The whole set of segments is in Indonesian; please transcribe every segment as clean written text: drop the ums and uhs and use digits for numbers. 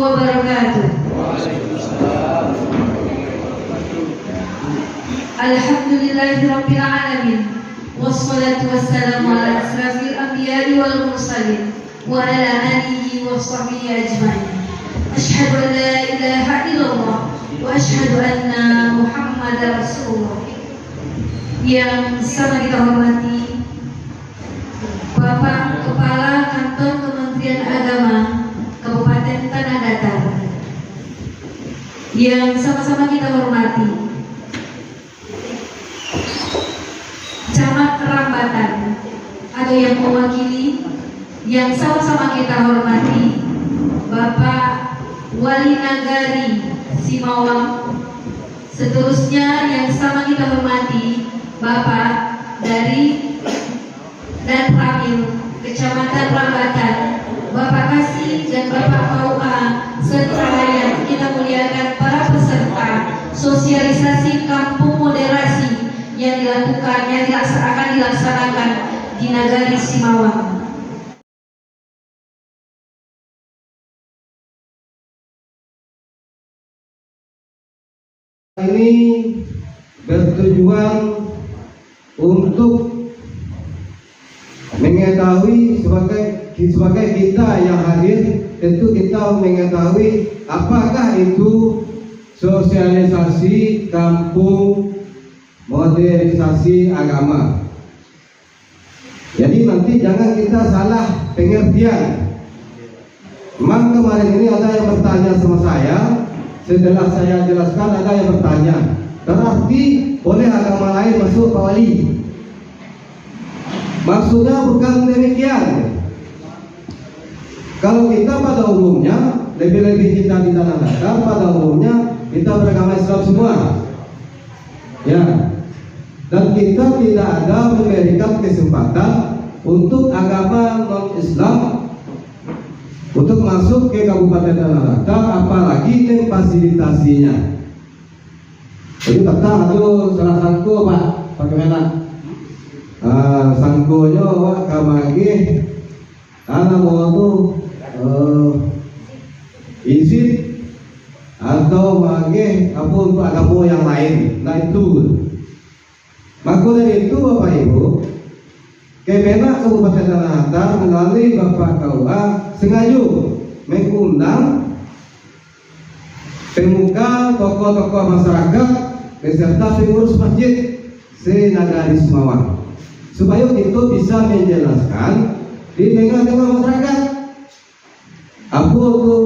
wabarakatuh. Alhamdulillahirabbil alamin. Wassalatu wassalamu ala asrafil anbiya'i wal mursalin wa ala alihi wa sahbihi ajma'in. Asyhadu an la ilaha illallah wa asyhadu anna Muhammadar Rasulullah. Yang sama kita hormati Bapak Kepala Kantor Kementerian Agama Kabupaten Tanah Datar, yang sama-sama kita hormati Camat Rambatan atau yang mewakili, yang sama-sama kita hormati Bapak Wali Nagari Simawang, seterusnya yang sama kita hormati Bapak dari dan Ramil Kecamatan Rambatan, Bapak Kasih dan Bapak KUA, serta yang kita muliakan para peserta sosialisasi kampung moderasi yang akan dilaksanakan di Nagari Simawang. Ini bertujuan untuk mengetahui sebagai kita yang hadir, tentu kita mengetahui apakah itu sosialisasi kampung modernisasi agama. Jadi nanti jangan kita salah pengertian. Memang kemarin ini ada yang bertanya sama saya, setelah saya jelaskan ada yang bertanya, berarti boleh agama lain masuk Pak Wali? Maksudnya bukan demikian. Kalau kita pada umumnya, lebih-lebih kita di Tanah Datar, pada umumnya kita beragama Islam semua, ya. Dan kita tidak ada memberikan kesempatan untuk agama non-Islam untuk masuk ke Kabupaten Tanah Datar, apalagi memfasilitasinya. Jadi kata aduh salah sangko Pak, bagaimana? Sangkonya Wak kamagi anak mau tuh izin atau mage apa untuk agama yang lain. Nah itu. Maka dari itu Bapak Ibu, Kemenak Kabupaten Tanah Datar melalui Bapak KUA sengaja mengundang pemuka, tokoh-tokoh masyarakat beserta pengurus masjid se-Nagari Simawang, supaya itu bisa menjelaskan di tengah-tengah masyarakat apa itu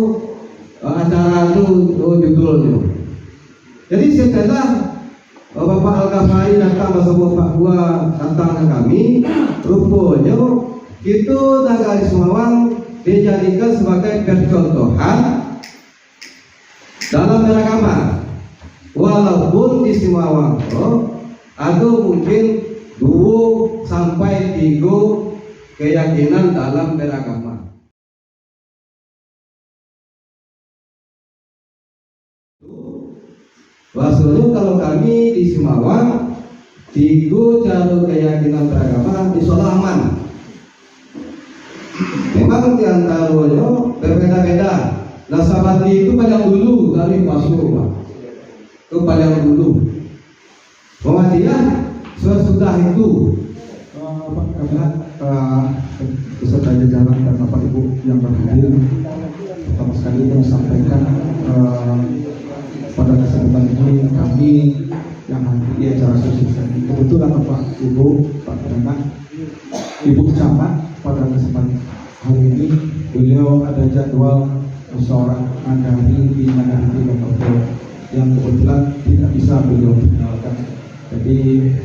acara itu judulnya. Jadi setelah Bapak Al-Ghafari datang bersama Pak Gua datang ke kami, rupanya itu Nagari Simawang dijadikan sebagai percontohan dalam beragama. Walaupun di Simawang ada mungkin 2 sampai 3 keyakinan dalam beragama. Maksudnya kalau kami di Simawang 3 cara keyakinan beragama insya Allah aman. Memang diantaranya berbeda-beda. Nah sahabat itu paling dulu dari masuk Pak, itu paling dulu. Muhammadiyah sesudah itu Pak Kabinat beserta jajaran dan Bapak Ibu yang berhadir, pertama sekali kami sampaikan pada kesempatan ini kami yang hadir di acara sosialisasi kebetulan Bapak Ibu Pak Kabinat Ibu Camat pada kesempatan hari ini beliau ada jadwal musyawarah nagari di Nagari Bapak yang kebetulan tidak bisa beliau tinggalkan. Jadi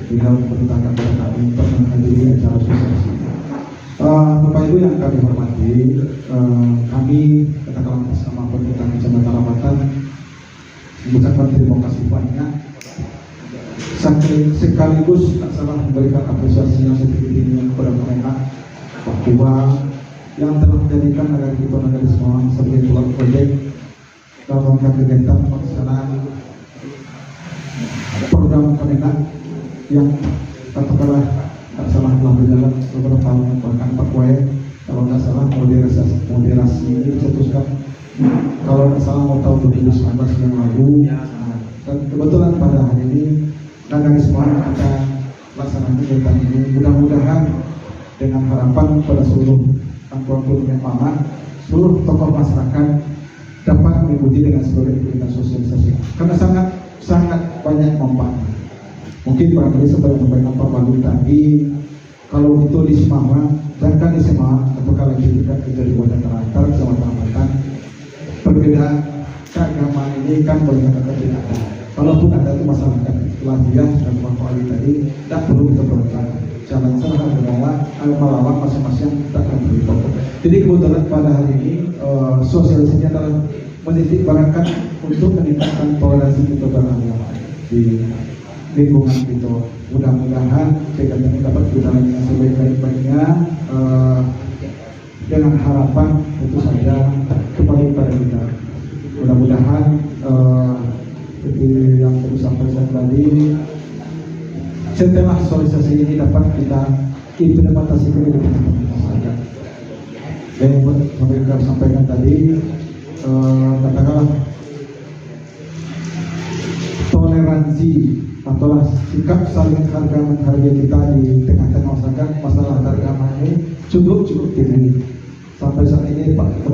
beliau memberitakan kepada kami untuk menghadiri acara sosialisasi. Bapak Ibu yang kami hormati, kami katakanlah bersama pemerintah Kecamatan Rambatan mengucapkan terima kasih banyak, sekaligus tak salah memberikan apresiasi yang setinggi-tingginya kepada mereka bahwa yang telah menjadikan agar kita Nagari Simawang sebagai tulang proyek dalam rangka kegiatan pelaksanaan program pendidikan yang katakanlah tak salah telah berjalan beberapa tahun, bahkan Pak Wae kalau nggak salah moderasi ini dicetuskan kalau nggak salah mau tahun 2019 yang lalu. Dan kebetulan pada hari ini Nagari Semarang kita laksanakan kegiatan ini. Mudah-mudahan dengan harapan pada seluruh kampung yang paman, seluruh tokoh masyarakat dapat mengikuti dengan seluruh aktivitas sosialisasi karena sangat banyak manfaat. Mungkin barangkali seperti yang disampaikan Pak Balu tadi, kalau itu di Semarang dan kan di Semarang, apakah lagi tidak kita di Kota Terantar, Kecamatan Ambatan, perbedaan keagamaan ini kan banyak tidak ada. Kalaupun ada itu masyarakat Lahiyah dan Pak Balu tadi, tidak perlu kita berdebat. Jalan salah adalah melawan masing-masing tak akan berdebat. Jadi kebetulan pada hari ini sosialisasinya adalah menitik beratkan untuk meningkatkan toleransi kita beragama di lingkungan kita. Mudah-mudahan kegiatan ini dapat berjalan dengan sebaik-baiknya dengan harapan tentu saja kepada kita. Mudah-mudahan seperti yang saya sampaikan tadi, setelah sosialisasi ini dapat kita implementasikan di tempat-tempat saja. Dan yang sampaikan tadi, katakanlah toleransi atau sikap saling harga menghargai kita di tengah-tengah masalah agama ini cukup tinggi. Sampai saat ini Pak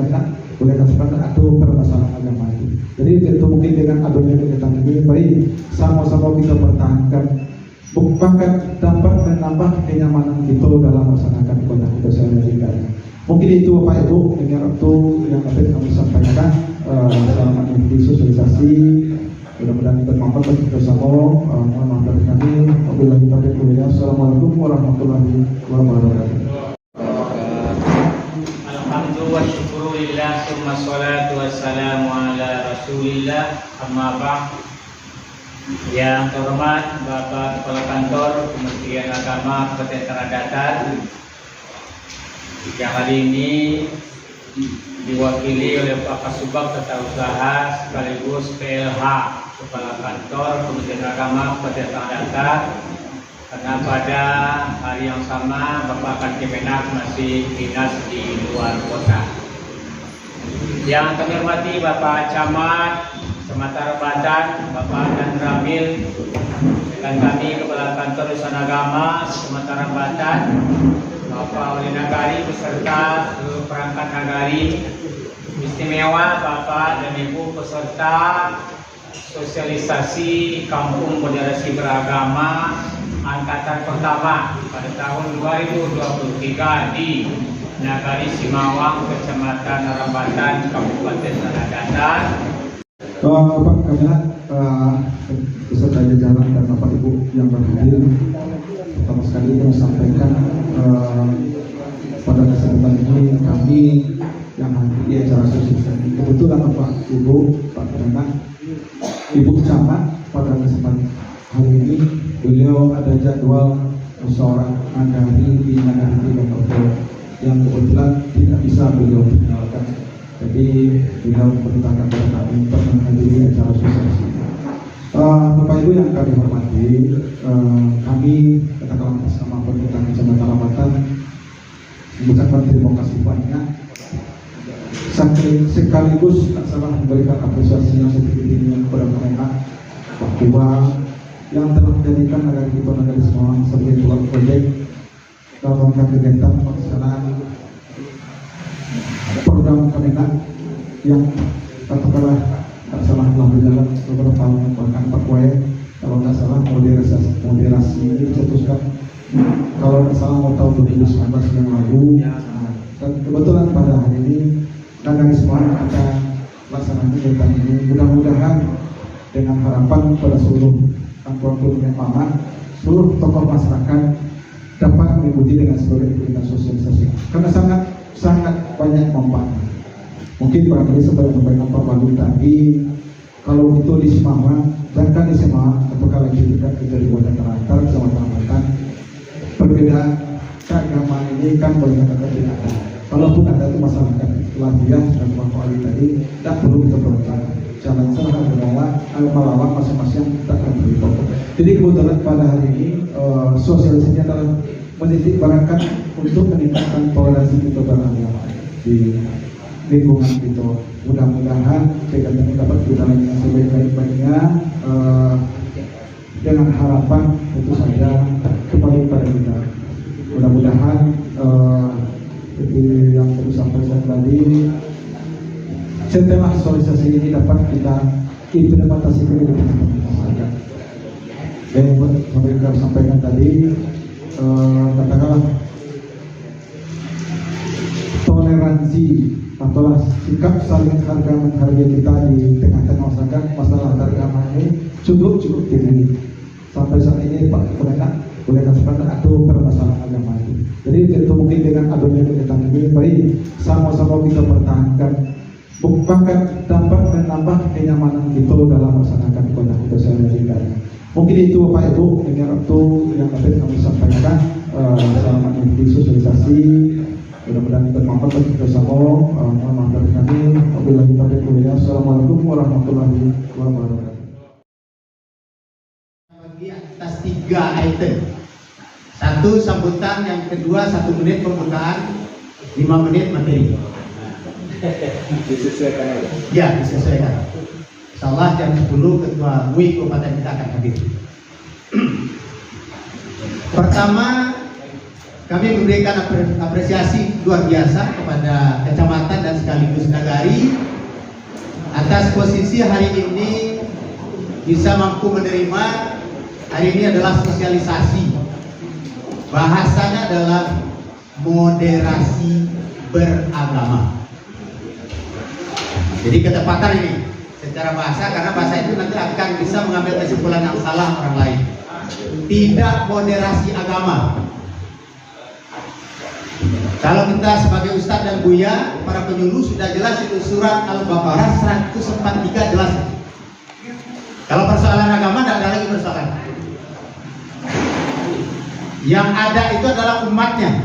boleh katakan ada permasalahan agama itu. Jadi tentu mungkin dengan adanya kegiatan ini, baik sama-sama kita pertahankan, bahkan dapat menambah kenyamanan kita dalam melaksanakan ibadah kita sehari-hari. Mungkin itu Bapak Ibu, ini waktu yang dapat kami sampaikan selama ini sosialisasi. Mudah-mudahan bermanfaat bagi kita semua. Mohon maaf dari kami. Wabillahi taufiq wal hidayah. Assalamualaikum warahmatullahi wabarakatuh. Alhamdulillah wa syukurillah summa salatu wassalamu ala rasulillah amma ba'd. Yang terhormat Bapak Kepala Kantor Kementerian Agama Kabupaten Tanah Datar, yang hari ini diwakili oleh Pak Kasubag Tata Usaha sekaligus PLH Kepala Kantor Kementerian Agama Kabupaten Tanah Datar, karena pada hari yang sama Bapak Kadkemenak masih dinas di luar kota. Yang kami hormati Bapak Camat Sumatera Barat, Bapak Dan Ramil, dan kami Kepala Kantor Urusan Agama Sumatera Barat, Bapak Wali Nagari beserta seluruh perangkat nagari, istimewa Bapak dan Ibu peserta sosialisasi Kampung Moderasi Beragama angkatan pertama pada tahun 2023 di Nagari Simawang, Kecamatan Rambatan, Kabupaten Tanah Datar. Bapak Kamenak beserta jajaran dan Bapak Ibu yang berhadir, pertama sekali kami sampaikan pada kesempatan ini kami yang hadir di acara sosialisasi kebetulan Bapak Ibu Pak Kamenak, Ibu Camat, pada kesempatan hari ini beliau ada jadwal musyawarah nagari di Nagari Lombok yang kebetulan tidak bisa beliau tinggalkan. Jadi beliau memberitakan kepada kami untuk menghadiri acara sosialisasi. Bapak Ibu yang kami hormati, kami katakanlah atas nama pemerintah Kecamatan Rambatan mengucapkan terima kasih banyak, sekaligus tak salah memberikan apresiasi yang setinggi-tingginya kepada mereka Pak Kuba yang telah menjadikan Nagari kita Nagari Semarang sebagai tulang proyek dalam rangka kegiatan pelaksanaan program Kemenak yang katakanlah tak salah telah berjalan beberapa tahun, bahkan Pak Kuai kalau tak salah moderasi ini dicetuskan kalau tak salah mau tahun 2019 yang lalu. Dan kebetulan pada hari ini Nagari Semarang kita laksanakan kegiatan ini. Mudah-mudahan dengan harapan pada seluruh kampung yang paman, seluruh tokoh masyarakat dapat mengikuti dengan seluruh aktivitas sosialisasi karena sangat banyak manfaat. Mungkin barangkali seperti yang disampaikan Pak Balu tadi, kalau itu di Semarang dan kan di Semarang, apakah lagi tidak kita di Kota Terantar, Kecamatan Ambatan, perbedaan keagamaan ini kan banyak tidak ada. Kalaupun ada itu masyarakat Lahiyah dan Pak Ali tadi, tidak perlu kita berdebat. Jalan salah adalah melawan masing-masing tak akan berdebat. Jadi kebetulan pada hari ini sosialisasinya adalah menitik beratkan untuk meningkatkan toleransi kita beragama di lingkungan kita. Mudah-mudahan kegiatan ini dapat kita lakukan yang sebaik-baiknya dengan harapan tentu saja kepada kita. Mudah-mudahan seperti yang perlu sampaikan tadi, setelah sosialisasi ini dapat kita implementasikan di masyarakat. Dan seperti yang kita sampaikan tadi, katakanlah toleransi atau sikap saling menghargai kita di tengah-tengah masyarakat masalah agama ini cukup tinggi. Sampai saat ini Pak boleh katakan ada permasalahan agama itu. Jadi tentu mungkin dengan adanya kegiatan ini, mari sama-sama kita pertahankan, bahkan dapat menambah kenyamanan kita dalam melaksanakan ibadah kita sehari-hari. Mungkin itu Bapak Ibu dengan waktu yang dapat kami sampaikan selama ini sosialisasi. Mudah-mudahan bermanfaat bagi kita semua. Mohon maaf dari kami. Wabillahi taufiq wal hidayah. Assalamualaikum warahmatullahi wabarakatuh. Bagi atas 3 item. 1 sambutan, yang kedua 1 menit pembukaan, 5 menit materi. Disesuaikan aja. Ya, disesuaikan. Insyaallah jam 10 Ketua MUI Kabupaten kita akan hadir. Pertama, kami memberikan apresiasi luar biasa kepada kecamatan dan sekaligus nagari atas posisi hari ini bisa mampu menerima. Hari ini adalah sosialisasi, bahasanya adalah moderasi beragama. Jadi ketepatan ini secara bahasa, karena bahasa itu nanti akan bisa mengambil kesimpulan yang salah orang lain. Tidak moderasi agama. Kalau kita sebagai Ustadz dan Buya, para penyuluh sudah jelas itu surat Al-Baqarah 143 jelas. Kalau persoalan agama tidak ada lagi persoalan. Yang ada itu adalah umatnya,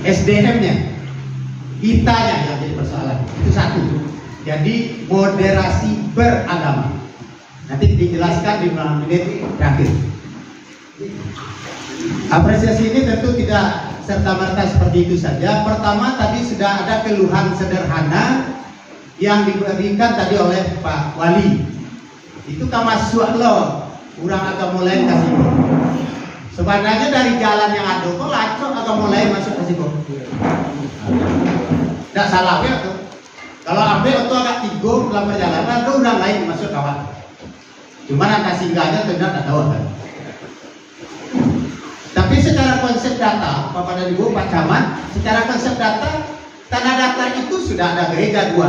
SDM-nya, kitanya yang jadi persoalan. Itu satu. Jadi moderasi beragama. Nanti dijelaskan di 5 menit terakhir. Apresiasi ini tentu tidak serta-merta seperti itu saja. Pertama tadi sudah ada keluhan sederhana yang diberikan tadi oleh Pak Wali. Itu kamasuk lo, kurang agama lain kasih. Sebenarnya dari jalan yang ada kok lacok agama lain masuk kasih kok. Tidak salah ya tuh. Kalau ambil itu agak tigo dalam perjalanan ada orang lain masuk kawan. Cuma nanti singgahnya tidak tahu kan. Tapi secara konsep data, Bapak dan Ibu, Pak Camat, secara konsep data, tanah daftar itu sudah ada gereja 2.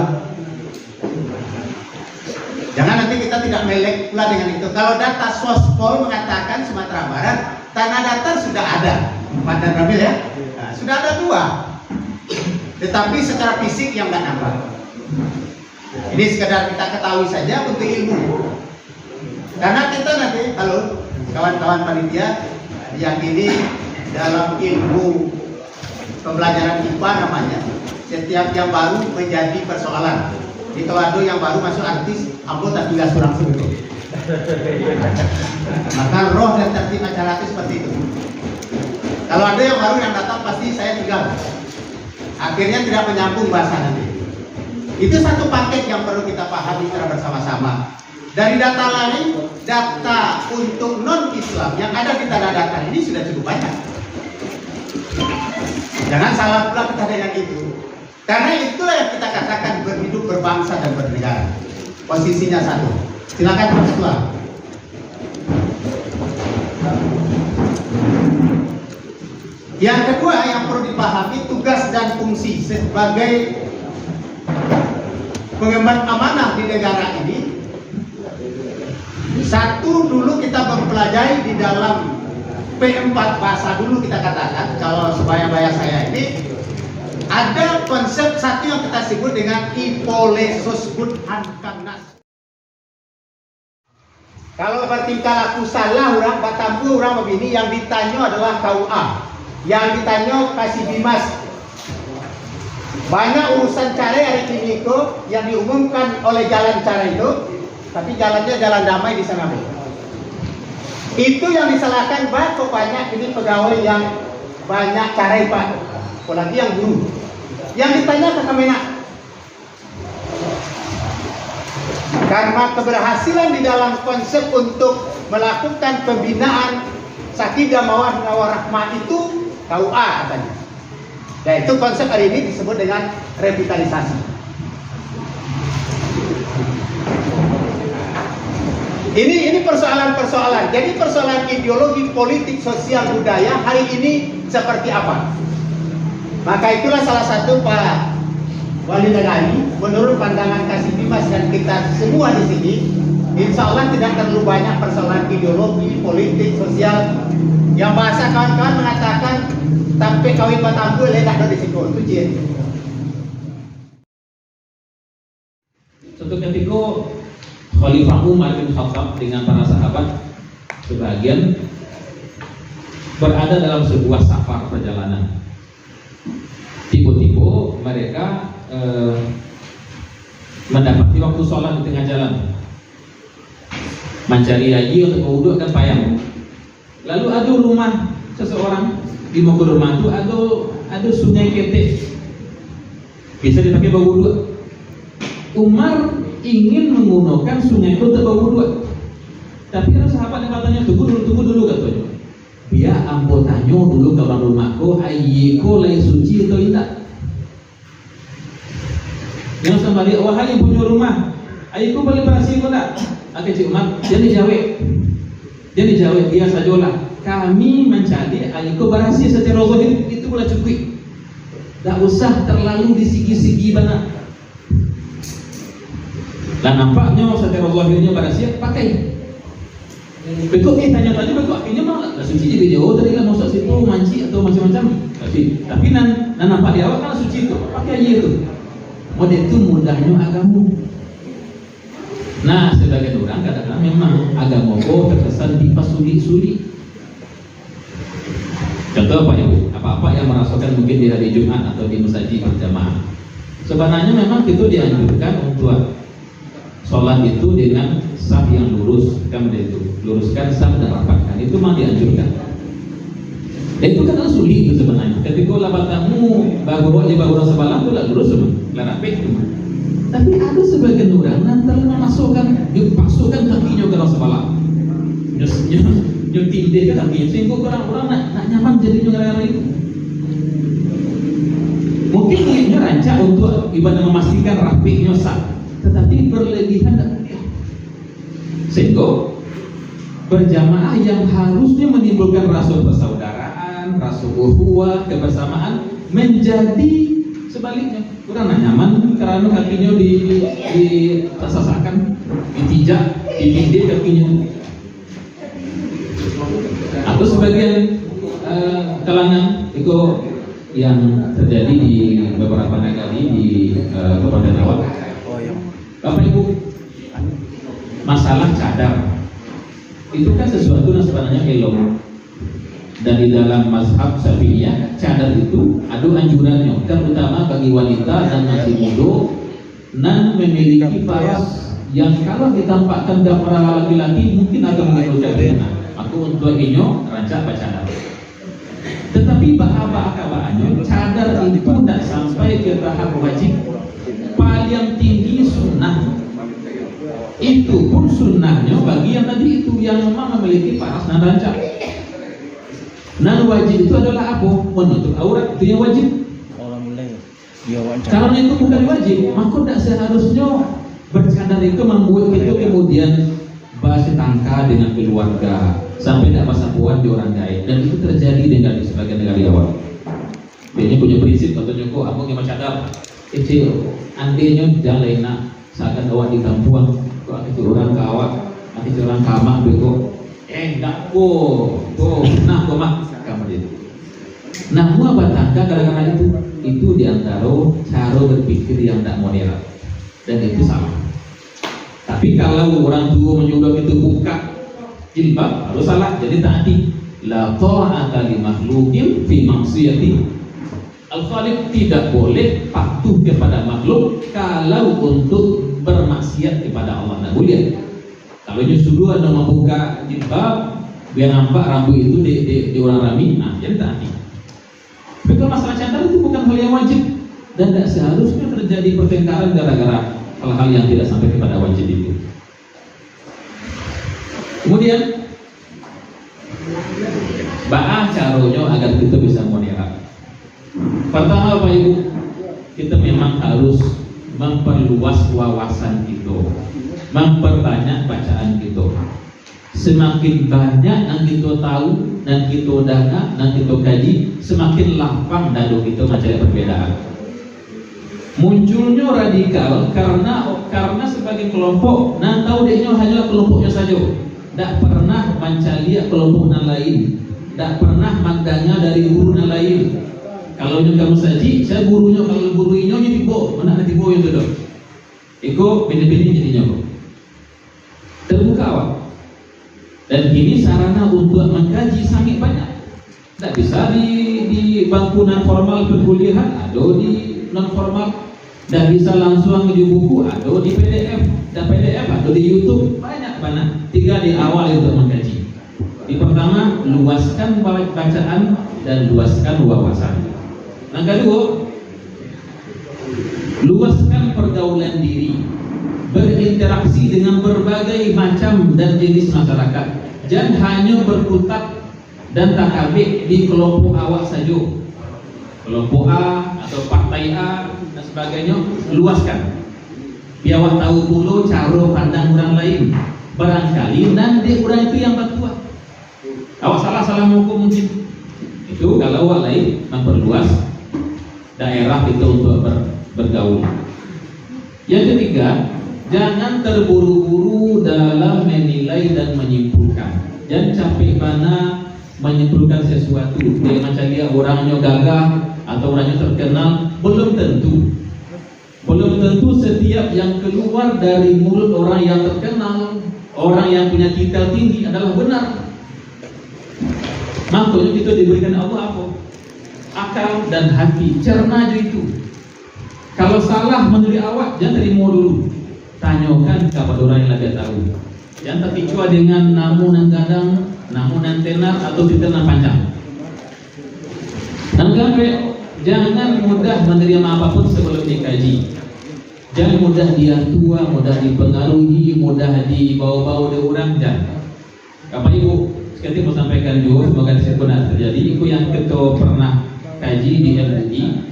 Jangan nanti kita tidak melek pula dengan itu. Kalau data Sospol mengatakan Sumatera Barat, tanah daftar sudah ada, Pak dan Ramil ya, nah, sudah ada 2. Tetapi secara fisik yang nggak nampak. Ini sekedar kita ketahui saja untuk ilmu. Karena kita nanti, halo kawan-kawan panitia, yang ini dalam ilmu pembelajaran IPA namanya, setiap yang baru menjadi persoalan. Di Tawado yang baru masuk artis, anggota juga surang sebetulnya. Maka roh dan tertib acara itu seperti itu. Kalau ada yang baru yang datang pasti saya tinggal. Akhirnya tidak menyambung bahasa nanti. Itu satu paket yang perlu kita pahami secara bersama-sama. Dari data lain, data untuk non-Islam yang ada di tanah daftar ini sudah cukup banyak. Jangan salah pula kita dengan itu. Karena itulah yang kita katakan berhidup berbangsa dan bernegara. Posisinya satu. Silakan Mas Ketua. Yang kedua yang perlu dipahami tugas dan fungsi sebagai pengemban amanah di negara ini. Satu, dulu kita mempelajari di dalam P4 bahasa dulu kita katakan, kalau sebaya-baya saya ini ada konsep satu yang kita sebut dengan ipolesos budhankanas. Kalau bertingkah laku salah orang Batambu orang begini, yang ditanya adalah KUA, yang ditanya kasih bimas. Banyak urusan cara hari ini itu yang diumumkan oleh jalan cara itu, tapi jalannya jalan damai di sana. Itu yang disalahkan Pak, kok banyak ini pegawai yang banyak cara Pak, apalagi yang guru. Yang ditanya ke Kemenak. Karena keberhasilan di dalam konsep untuk melakukan pembinaan sakidah mawaddah warahmah itu KUA katanya. Yaitu konsep hari ini disebut dengan revitalisasi. Ini persoalan-persoalan. Jadi persoalan ideologi politik sosial budaya hari ini seperti apa? Maka itulah salah satu Pak Wali Negari, menurut pandangan Kasih Dimas dan kita semua di sini, insya Allah tidak terlalu banyak persoalan ideologi, politik, sosial. Yang bahasa kawan-kawan mengatakan sampai kawin batambul ledak dari situ, itu jin. Suatu ketika Khalifah Umar bin Khattab dengan para sahabat sebagian berada dalam sebuah safar perjalanan. Tiba-tiba mereka mendapati waktu sholat di tengah jalan, mencari haji untuk berwudu kan payah. Lalu ada rumah seseorang, di muka rumah itu ada sungai ketek, bisa dipakai berwudu. Umar ingin menggunakan sungai itu untuk berwudu, tapi ada sahabat yang katanya tunggu dulu katanya. Biar ambo tanya dulu ke orang rumahku, ayiko lagi suci atau tidak. Yang sembari wahai yang punya rumah, ayiko boleh berhasil kok tak? Oke Cik Umar, dia dijawab dia sajalah. Kami mencari ayiko berhasil secara zahir itu boleh cukup. Tak usah terlalu disigi-sigi benar. Dan nampaknya secara zahirnya berhasil pakai. Betul tanya-tanya betul akhirnya malah suci jadi jauh tadi lah masuk situ manci atau macam-macam. Tapi nan nampak di awal kan suci itu pakai aja itu. Model itu mudahnya agama. Nah sebagian orang kadang-kadang memang agama terkesan dipasuli-suli. Contoh apa ya Bu? Apa-apa yang merasakan mungkin di hari Jumat atau di masjid berjamaah. Sebenarnya memang itu dianjurkan untuk sholat itu dengan saf yang lurus, kan itu luruskan saf dan rapatkan, itu memang dianjurkan. Dan itu kan sulit itu sebenarnya. Ketika lapatamu bawa di bawah sebelah itu lah lurus semua, lah rapih semua. Tapi ada sebagian orang nanti memasukkan, dipasukkan kakinya ke dalam sebelah, nyuntik dia kan kakinya, sehingga orang-orang nak nyaman jadinya gara-gara itu. Mungkin niatnya rancak untuk ibadah memastikan rapihnya sah, tetapi berlebihan dan sehingga berjamaah yang harusnya menimbulkan rasa persaudaraan, rasa ukhuwah, kebersamaan menjadi sebaliknya. Kurang nyaman karena kakinya ditasasakan, ditijak, ditindih kakinya. Atau sebagian kalangan itu yang terjadi di beberapa negara di Kabupaten Awak. Bapak Ibu, masalah cadar itu kan sesuatu yang sebenarnya elok, dan di dalam mazhab Syafi'iyah cadar itu ada anjurannya, terutama bagi wanita dan masih muda dan memiliki paras yang kalau ditampakkan para laki-laki mungkin akan menimbulkan fitnah. Aku untuk inyo rancak cadar. Tetapi bahaya cadar itu tidak sampai ke tahap wajib. Paling tinggi sunnah. Itu pun sunnahnya bagi yang tadi itu yang memang memiliki paras dan rancak. Nan wajib itu adalah apa? Menutup aurat, itu yang wajib. Karena itu bukan wajib, maka tidak seharusnya bercadar itu membuat itu kemudian bahasa tangka dengan keluarga sampai tidak masa puan di orang lain, dan itu terjadi dengan di sebagian negara awal. Dia punya prinsip contohnya kok aku nggak cadar kecil, andainya jangan nak seakan awak di kampung, kok itu orang kawak, itu orang kamak bego, enggak kok, nah kok mak kamar itu. Nah mua batangka gara-gara itu diantara cara berpikir yang tidak modern, dan itu salah. Tapi kalau orang tua menyuruh itu buka jilbab harus salah, jadi taati. La ta'ata li makhluqin fi maksiyati Al-Khaliq, tidak boleh patuh kepada makhluk kalau untuk bermaksiat kepada Allah. Nah boleh. Kalau sudah ada membuka jilbab biar nampak rambut itu di orang rami, nah jadi taati. Tapi kalau masalah cadar itu bukan hal yang wajib. dan tidak seharusnya terjadi pertengkaran gara-gara hal-hal yang tidak sampai kepada wajib itu. Kemudian baah caranya agar kita bisa moderat. Pertama Bapak Ibu, kita memang harus memperluas wawasan kita, memperbanyak bacaan kita. Semakin banyak yang kita tahu dan kita dengar dan kita kaji, semakin lapang dadu kita mencari perbedaan. Munculnya radikal karena sebagai kelompok, nah tahu dia hanya kelompoknya saja, tidak pernah mencari kelompok yang lain, tidak pernah mandangnya dari guru yang lain. Kalau kamu saji, saya gurunya, kalau gurunya ini tibo, mana nanti tibo itu dong. Iko bini-bini jadinya kok. Terbuka awak. Dan ini sarana untuk mengkaji sangat banyak. Tidak bisa di bangku non formal perkuliahan, ada di non formal. Tidak bisa langsung di buku, ada di PDF. Dan PDF ada di YouTube, banyak banget. 3 di awal untuk mengkaji. Di pertama, luaskan bacaan dan luaskan wawasan. Yang kedua, luaskan pergaulan diri, berinteraksi dengan berbagai macam dan jenis masyarakat. Jangan hanya berkutat dan takabik di kelompok awak saja, kelompok A atau partai A dan sebagainya. Luaskan, biar awak tahu dulu cara pandang orang lain. Barangkali nanti orang itu yang bertuah. Awak salah hukum mungkin. Itu kalau awak lain memperluas daerah itu untuk bergaul. Yang ketiga, jangan terburu-buru dalam menilai dan menyimpulkan. Jangan capek mana menyimpulkan sesuatu. Dia macam dia orangnya gagah atau orangnya terkenal, belum tentu setiap yang keluar dari mulut orang yang terkenal, orang yang punya titel tinggi adalah benar. Makanya kita diberikan Allah apa? Akal dan hati, cerna aja itu. Kalau salah menurut awak, jangan terima dulu. Tanyakan kepada orang yang lebih tahu. Jangan terpicu dengan namun yang gadang, namun yang tenar atau titel yang panjang. Dan jangan mudah menerima apapun sebelum dikaji. Jangan mudah dia tua, mudah dipengaruhi, mudah dibawa-bawa oleh orang. Jangan. Bapak Ibu, sekali mau sampaikan juga, semoga saya benar terjadi. Itu yang kita pernah kaji di MUI,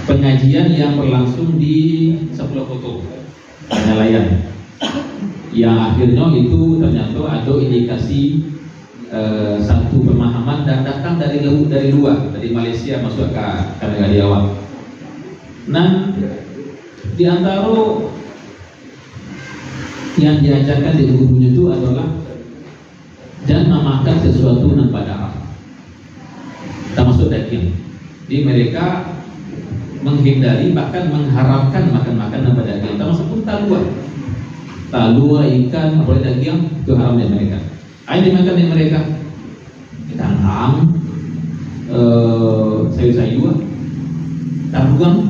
pengajian yang berlangsung di sebelah kota Penyalayan, yang akhirnya itu ternyata ada indikasi satu pemahaman dan datang dari luar, dari Malaysia masuk ke negara awak. Nah, di antara yang diajarkan di gurunya itu adalah jangan memakan sesuatu tanpa darah, termasuk daging. Di mereka menghindari bahkan mengharamkan makan tanpa daging, termasuk pun talua, ikan, apalagi daging itu haram di mereka. Apa dimakan di mereka? Kangkang, sayur-sayur, tabuang.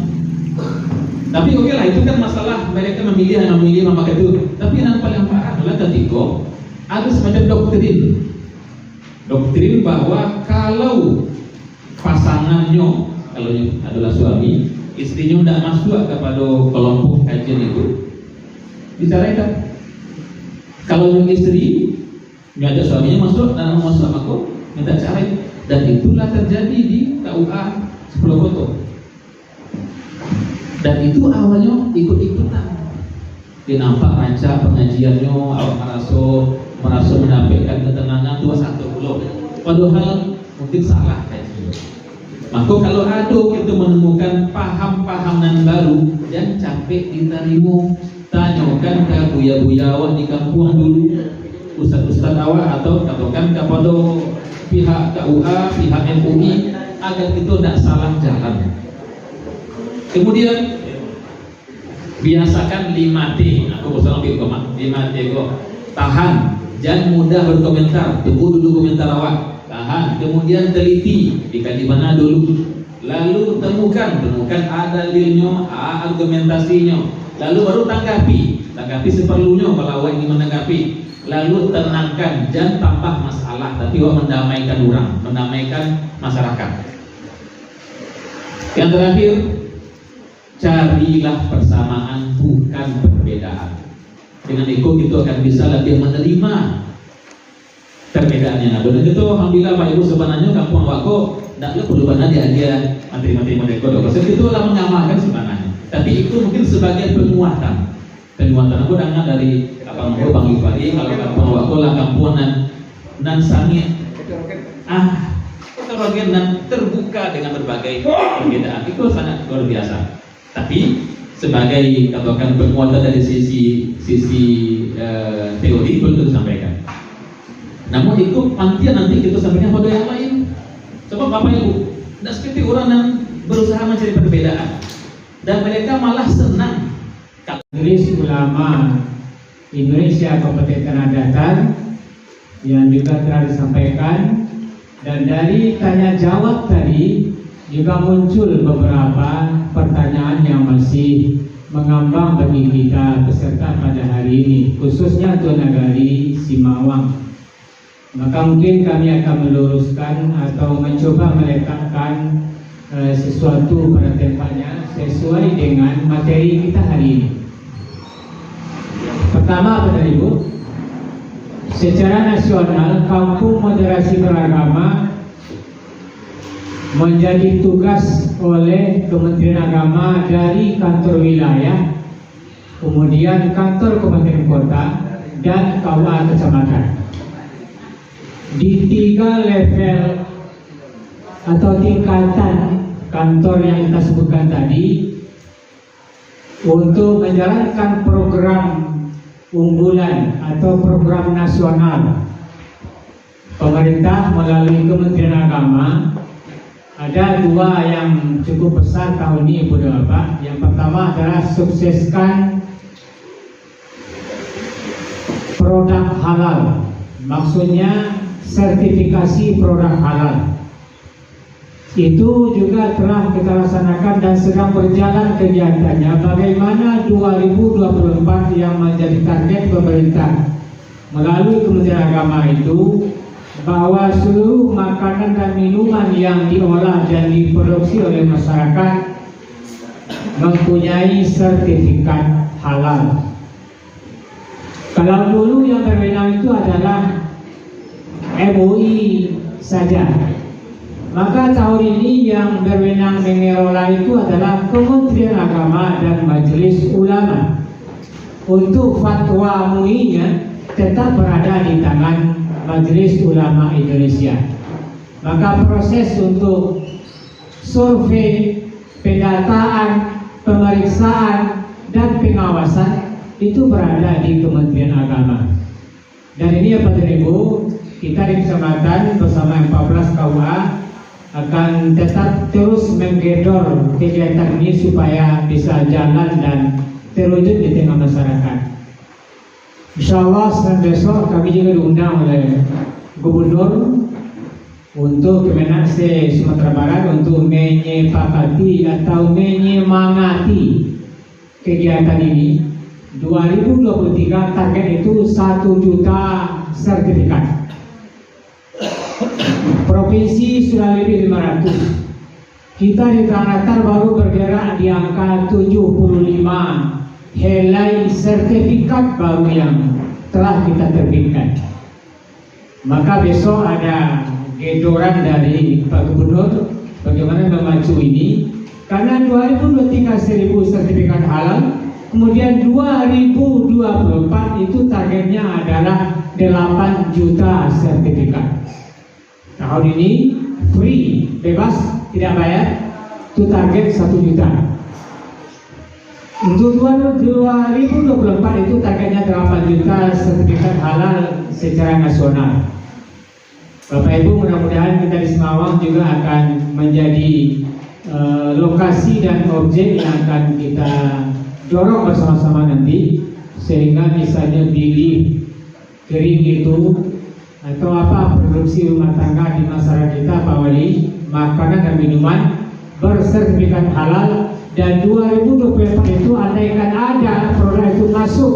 Tapi oke lah, itu kan masalah mereka memilih memakai itu. Tapi yang paling parah adalah ketika ada semacam doktrin bahwa kalau pasangannya, kalau adalah suami, istrinya tidak masuk kepada kelompok kajian itu, diceraikan. Kalau yang istri ngajak suaminya masuk dan masuk sama aku, minta cerai. Dan itulah terjadi di KUA 10 foto. Dan itu awalnya ikut-ikutan. Dinampak rancang pengajiannya, awak merasa menyampaikan ketenangan tua satu pulau. Padahal mungkin salah kaji. Maka kalau ada kita menemukan paham-pahaman baru, jangan capek diterima. Tanyakan ke buya-buya awak di kampung dulu, ustaz-ustaz awak, atau katakan kepada pihak KUA, pihak MUI, agar kita tidak salah jalan. Kemudian biasakan 5T. Aku bosan ambil koma 5T kok. Tahan, jangan mudah berkomentar. Tunggu dulu komentar awak. Tahan, kemudian teliti. Jika di mana dulu. Lalu temukan ada dalilnya, argumentasinya. Lalu baru tanggapi seperlunya kalau awak ingin menanggapi. Lalu tenangkan, jangan tambah masalah, tapi awak mendamaikan orang, mendamaikan masyarakat. Yang terakhir, carilah persamaan bukan perbedaan. Dengan itu kita akan bisa lebih menerima perbedaannya. Nah, benar itu alhamdulillah Pak Ibu sebenarnya kampung Wako tidak perlu benar dia materi-materi mereka dong. Itu adalah mengamalkan sebenarnya. Tapi itu mungkin sebagai penguatan. Aku dengar dari kampung Wako Bang Yufari, kalau kampung Wako lah kampung nan sangat heterogen dan terbuka dengan berbagai perbedaan. Itu sangat luar biasa. Tapi sebagai katakan penguatan dari sisi teori perlu disampaikan. Namun itu nanti kita sampaikan pada yang lain. Coba Bapak Ibu, tidak seperti orang yang berusaha mencari perbedaan dan mereka malah senang. Majelis Ulama Indonesia Kabupaten Tanah Datar yang juga telah disampaikan, dan dari tanya jawab tadi juga muncul beberapa pertanyaan yang masih mengambang bagi kita peserta pada hari ini, khususnya Tuan Nagari Simawang. Maka mungkin kami akan meluruskan atau mencoba meletakkan sesuatu pada tempatnya sesuai dengan materi kita hari ini. Pertama, Bapak Ibu, secara nasional Kampung Moderasi Beragama menjadi tugas oleh Kementerian Agama dari kantor wilayah, kemudian kantor kabupaten kota, dan KUA kecamatan. Di 3 level atau tingkatan kantor yang kita sebutkan tadi, untuk menjalankan program unggulan atau program nasional pemerintah melalui Kementerian Agama, ada 2 yang cukup besar tahun ini, Bapak. Yang pertama adalah sukseskan produk halal, maksudnya sertifikasi produk halal. Itu juga telah kita laksanakan dan sedang berjalan kegiatannya. Bagaimana 2024 yang menjadi target pemerintah melalui Kementerian Agama itu, bahwa seluruh makanan dan minuman yang diolah dan diproduksi oleh masyarakat mempunyai sertifikat halal. Kalau dulu yang berwenang itu adalah MUI saja, maka tahun ini yang berwenang mengelola itu adalah Kementerian Agama dan Majelis Ulama. Untuk fatwa MUI-nya tetap berada di tangan Majelis Ulama Indonesia. Maka proses untuk survei, pendataan, pemeriksaan, dan pengawasan itu berada di Kementerian Agama. Dan ini ya Pak Ibu, kita di kecamatan bersama 14 KUA akan tetap terus menggedor kegiatan ini supaya bisa jalan dan terwujud di tengah masyarakat. Insya Allah senin besok kami juga diundang oleh Gubernur untuk Kemenak Sumatera Barat untuk menyepakati atau menyemangati kegiatan ini. 2023 target itu 1 juta sertifikat. Provinsi sudah lebih 500. Kita di Tanah Datar baru bergerak di angka 75 helai sertifikat baru yang telah kita terbitkan. Maka besok ada gedoran dari Pak Gubernur bagaimana memacu ini, karena 2023 1000 sertifikat halal, kemudian 2024 itu targetnya adalah 8 juta sertifikat. Tahun ini free, bebas, tidak bayar, itu target 1 juta. Untuk 2024 itu targetnya 8 juta sertifikat halal secara nasional. Bapak Ibu, mudah-mudahan kita di Semawang juga akan menjadi lokasi dan objek yang akan kita dorong bersama-sama nanti, sehingga misalnya pilih kering itu atau apa produksi rumah tangga di masyarakat kita, Pak Wali, makanan dan minuman bersertifikat halal. Dan 2024 itu andaikan ada produk itu masuk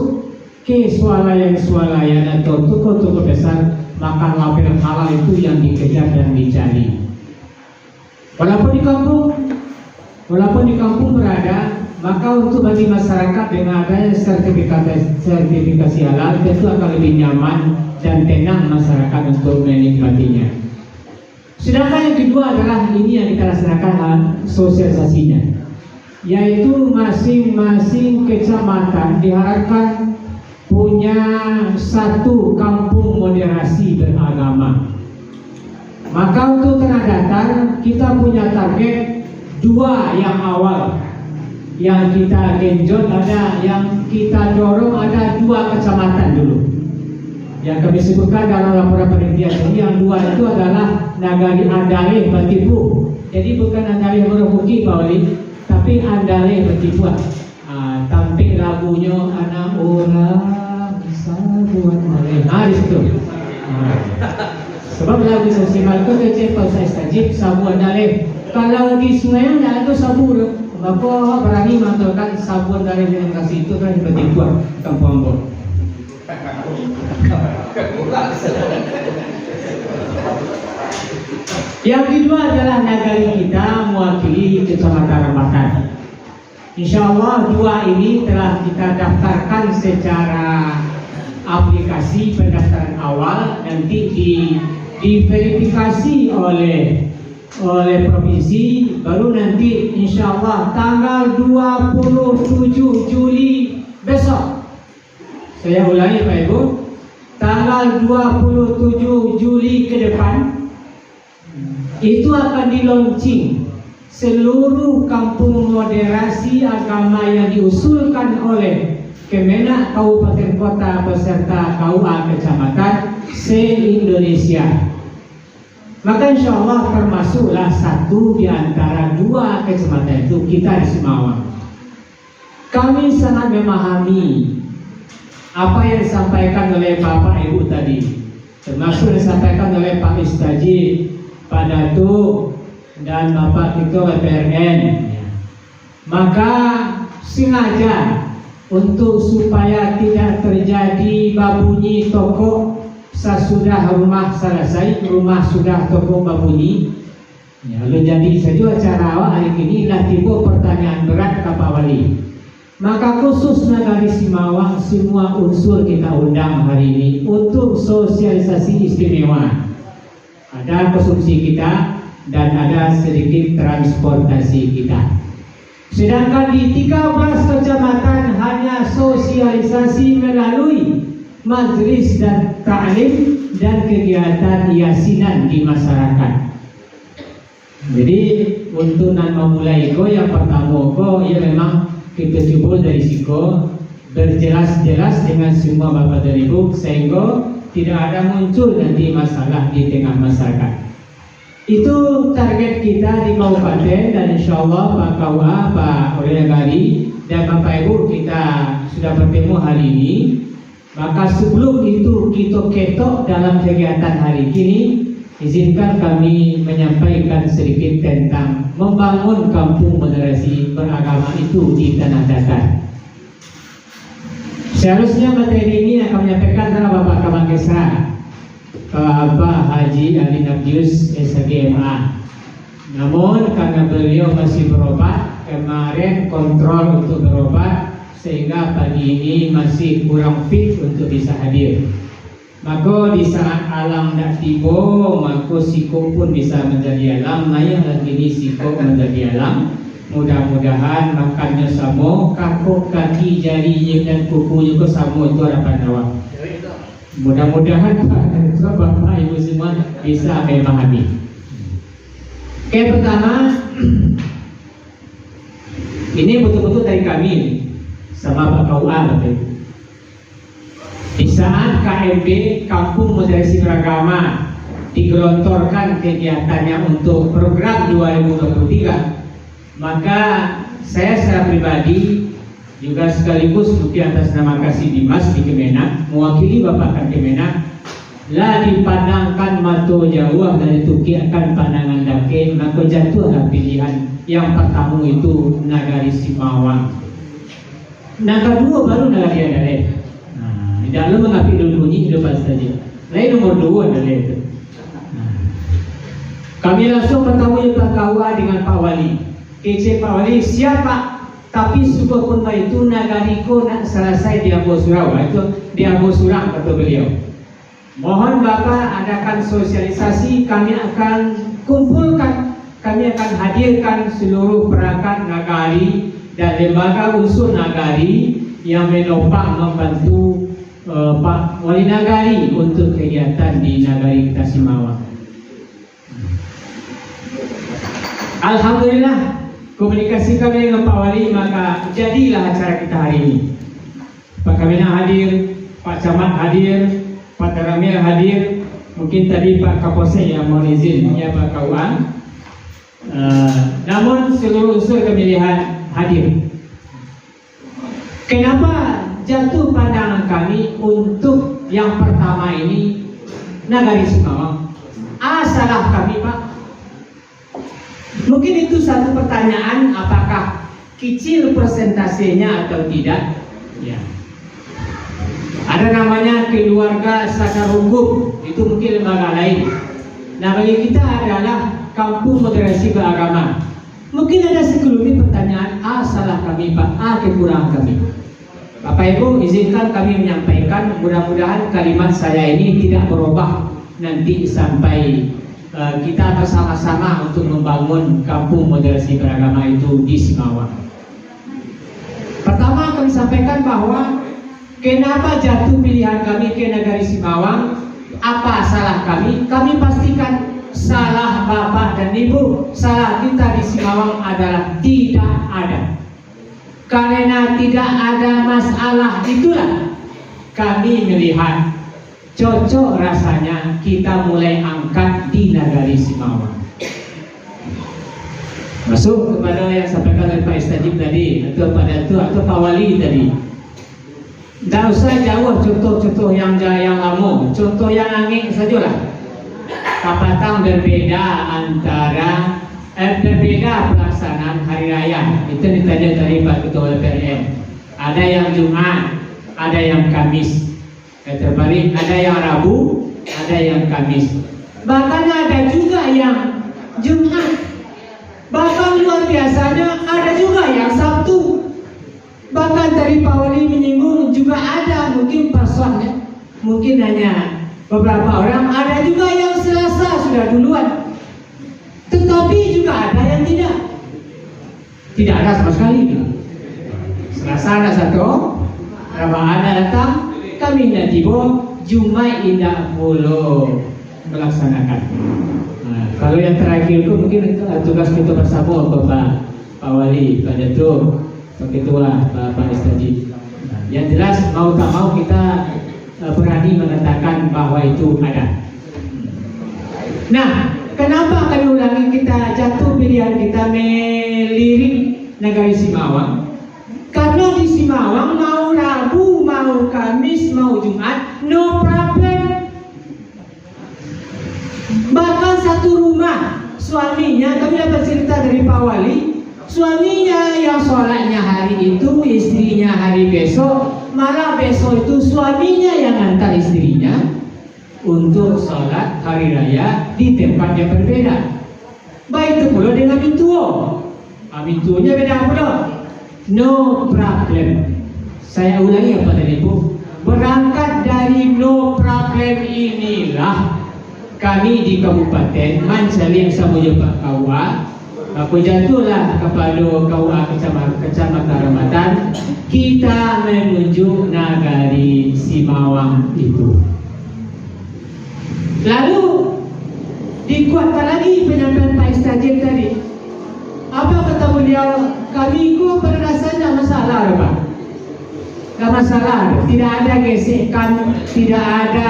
ke swalayan atau toko-toko besar, maka label halal itu yang dikejar dan dicari. Walaupun di kampung walaupun di kampung berada, maka untuk bagi masyarakat dengan adanya sertifikasi halal tentu akan lebih nyaman dan tenang masyarakat untuk menikmatinya. Sedangkan yang kedua adalah ini yang kita laksanakan sosialisasinya, yaitu masing-masing kecamatan diharapkan punya satu kampung moderasi beragama. Maka untuk Tanah Datar kita punya target 2 yang awal, yang kita genjot ada, yang kita dorong ada 2 kecamatan dulu yang kami sebutkan dalam laporan penelitian. Jadi yang 2 itu adalah Nagari Andaleh Batipu. Jadi bukan Andaleh Morobuki Pak Wali, tapi Andaleh Batipu. Tampil lagunya anak orang bisa buat maleh. Di situ. Sebab lagu sosial itu kecil saya istajib sabu Andaleh. Kalau di sungai tidak ada sabu, Bapak berani mengatakan sabu Andaleh dengan kasih itu kan Batipu Kampung Ambon. Yang kedua adalah nagari kita mewakili Kecamatan Rambatan. Insya Allah 2 ini telah kita daftarkan secara aplikasi pendaftaran awal, nanti diverifikasi oleh provinsi, baru nanti insya Allah tanggal 27 Juli besok. Saya ulangi Pak Ibu, tanggal 27 Juli ke depan itu akan di-launching seluruh kampung moderasi agama yang diusulkan oleh Kemenak Kabupaten Kota beserta KUA Kecamatan se-Indonesia. Maka insya Allah termasuklah 1 di antara 2 kecamatan itu kita di Semawang. Kami sangat memahami apa yang disampaikan oleh Bapak Ibu tadi, termasuk disampaikan oleh Pak Istajib, Pak Datuk, dan Bapak Ketua BPRN. Maka sengaja untuk supaya tidak terjadi babunyi toko sesudah rumah selesai, rumah sudah toko babunyi. Lalu jadi saja acara awal hari ini lah timbul pertanyaan berat ke Pak Wali. Maka khusus Nagari Semawang semua unsur kita undang hari ini untuk sosialisasi istimewa. Ada konsumsi kita dan ada sedikit transportasi kita. Sedangkan di 13 kecamatan hanya sosialisasi melalui majlis dan ta'lim dan kegiatan yasinan di masyarakat. Jadi untuk memulai yang pertama ya memang kita coba dari siko berjelas-jelas dengan semua Bapak dan Ibu sehingga tidak ada muncul nanti masalah di tengah masyarakat. Itu target kita di kabupaten, dan insya Allah Pak KUA, Pak Nagari dan Bapak Ibu kita sudah bertemu hari ini. Maka sebelum itu kita ketok dalam kegiatan hari ini, izinkan kami menyampaikan sedikit tentang membangun kampung moderasi beragama itu di Tanah Datar. Seharusnya materi ini akan menyampaikan adalah Bapak Kamangkesra, Bapak Haji Ali Nabdius SHGMA. Namun karena beliau masih berobat, kemarin kontrol untuk berobat, sehingga pagi ini masih kurang fit untuk bisa hadir. Maka di saat alam nak tiba, maka siko pun bisa menjadi alam. Nayah lagi ini siko menjadi alam. Mudah-mudahan makannya sama, kakuk, kaki, jarinya dan kukunya ke sama, itu harapan awak. Mudah-mudahan Bapak Ibu semua bisa memahami. Oke, pertama ini betul-betul dari kami sama Pak KUA Bapak Ibu. Di saat KMB Kampung Moderasi Beragama digelontorkan kegiatannya untuk program 2023, maka saya secara pribadi juga sekaligus bukti atas nama Kasih Dimas di Kemenak, mewakili Bapak Kan Kemenak, lah dipandangkan mato jauh dari tuki akan pandangan dake, maka jatuhlah pilihan yang pertama itu Nagari Semawang. Nah kedua baru Nagari Andaleh. Di dalam mengapi dulu bunyi lepas saja. Lain nomor 2 adalah itu. Kami langsung bertemu Pak KUA dengan Pak Wali. kece Pak Wali siapa? Tapi suku pun itu nagariko nak selesai dia surau itu dia surang kata beliau. Mohon Bapak adakan sosialisasi, kami akan kumpulkan, kami akan hadirkan seluruh perangkat nagari dan lembaga unsur nagari yang menopang membantu Pak Wali Nagari untuk kegiatan di Nagari kita Simawang. Alhamdulillah komunikasi kami dengan Pak Wali, maka jadilah acara kita hari ini. Pak Kamina hadir, Pak Camat hadir, Pak Taramil hadir, mungkin tadi Pak Kapolsek yang mohon izin ya Pak Kauan. Namun seluruh unsur pemilihan hadir. Kenapa jatuh pandangan kami untuk yang pertama ini Nagari Simawang? Salah kami Pak. Mungkin itu satu pertanyaan, apakah kecil persentasenya atau tidak? Ya. Ada namanya keluarga sadar hukum, itu mungkin lembaga lain. Nah bagi kita adalah kampung moderasi beragama. Mungkin ada sekelumit pertanyaan, salah kami Pak, kekurangan kami. Bapak Ibu izinkan kami menyampaikan, mudah-mudahan kalimat saya ini tidak berubah nanti sampai kita bersama-sama untuk membangun kampung moderasi beragama itu di Simawang. Pertama kami sampaikan bahwa kenapa jatuh pilihan kami ke Nagari Simawang, apa salah kami? Kami pastikan salah Bapak dan Ibu, salah kita di Simawang adalah tidak ada. Karena tidak ada masalah itulah kami melihat cocok rasanya kita mulai angkat di Nagari Simawang. Masuk kepada yang sampaikan oleh Pak Istajib tadi, atau Pak Datuk atau Pak Wali tadi. Tidak usah jauh contoh-contoh yang lama, contoh yang angin sajalah. Kapatang berbeda antara berbeda pelaksanaan hari raya. Itu ditanya dari Pak Ketua DPR. Ada yang Jumat, ada yang Kamis. Terbalik, ada yang Rabu, ada yang Kamis. Bahkan ada juga yang Jumat. Bahkan luar biasanya ada juga yang Sabtu. Bahkan dari Pak Wali menyinggung juga ada mungkin personnya, mungkin hanya beberapa orang. Ada juga yang Selasa sudah duluan. Tetapi juga ada yang tidak. Tidak ada sama sekali. Selasa ada satu, Rabu ada datang. Kami tidak tiba, Jumat tidak boleh melaksanakan. Nah, kalau yang terakhir itu mungkin tugas kita bersama Bapak Wali, Pak Datuk, Pak Ketua, Pak Istajib. Nah, yang jelas mau tak mau kita berani mengatakan bahwa itu ada. Nah, kenapa kami ulangi kita jatuh pilihan kita melirik Nagari Simawang? Karena di Simawang mau Rabu, mau Kamis, mau Jumat, no problem. Bahkan satu rumah suaminya, kami dapat cerita dari Pak Wali, suaminya yang sholatnya hari itu, istrinya hari besok, malah besok itu suaminya yang antar istrinya untuk sholat hari raya di tempat yang berbeda. Baik itu pula dengan Mintuo. Mintuonya beda pula. No problem. Saya ulangi apa tadi Bu? Berangkat dari no problem inilah kami di Kabupaten Mansaling Samudra Pak Kawa, aku jatuhlah kepada KUA Kecamatan Rambatan, kita menuju Nagari Simawang itu. Lalu dikuatkan lagi penyampaian Pak Istajib tadi. Apa kata beliau? Kami itu pada dasarnya masalah, Pak. Gak masalah, tidak ada gesekan, tidak ada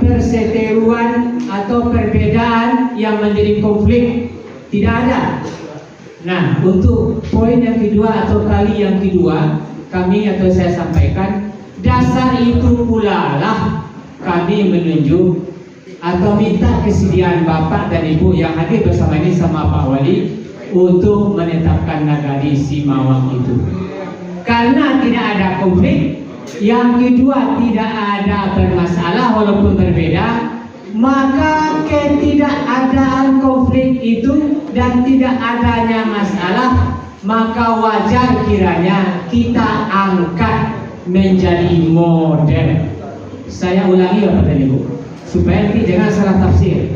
perseteruan atau perbedaan yang menjadi konflik, tidak ada. Nah, untuk poin yang kedua atau kali yang kedua, kami atau saya sampaikan, dasar itu pula lah kami menunjuk atau minta kesediaan Bapak dan Ibu yang hadir bersama ini sama Pak Wali untuk menetapkan Nagari Simawang itu. Karena tidak ada konflik, yang kedua tidak ada bermasalah walaupun berbeda, maka ketidakadaan konflik itu dan tidak adanya masalah, maka wajar kiranya kita angkat menjadi model. Saya ulangi Bapak dan Ibu, supaya nanti jangan salah tafsir.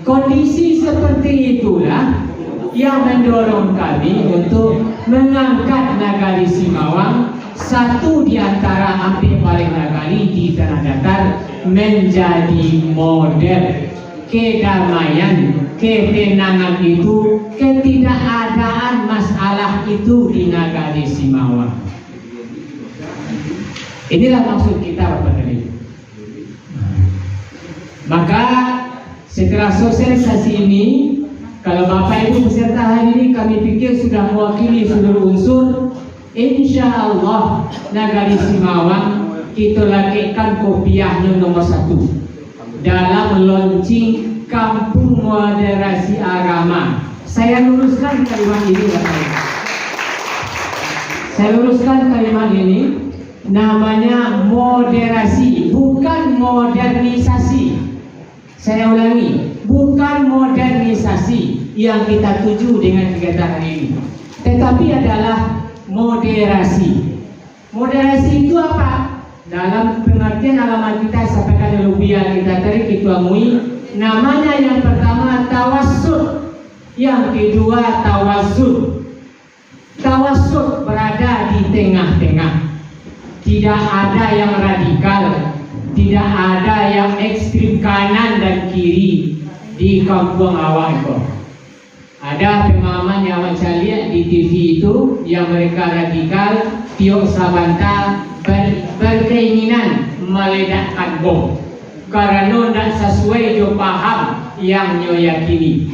Kondisi seperti itulah yang mendorong kami untuk mengangkat Nagari Simawang, satu di antara hampir paling nagari di tanah datar, menjadi model kedamaian, ketenangan itu, ketidakadaan masalah itu di Nagari Simawang. Inilah maksud kita Bapak dan Ibu. Maka setelah sosialisasi ini, kalau Bapak Ibu peserta hari ini kami pikir sudah mewakili seluruh unsur, insya Allah Nagari Simawang kita lakukan kopiahnya nomor 1 dalam launching Kampung Moderasi Agama. Saya luruskan kalimat ini Bapak Ibu. Saya luruskan kalimat ini, namanya moderasi, bukan modernisasi. Saya ulangi, bukan modernisasi yang kita tuju dengan kegiatan hari ini, tetapi adalah moderasi. Moderasi itu apa? Dalam pengertian agama kita sampaikan lebih yang kita tarik itu amui, namanya yang pertama tawassut, yang kedua tawazun. Tawassut berada di tengah-tengah, tidak ada yang radikal, tidak ada yang ekstrim kanan dan kiri di kampung awak itu. Ada pemahaman yang saya lihat di TV itu yang mereka radikal, tiok sabanta berkeinginan meledakkan bom karena tidak sesuai jo paham yang nyo yakini.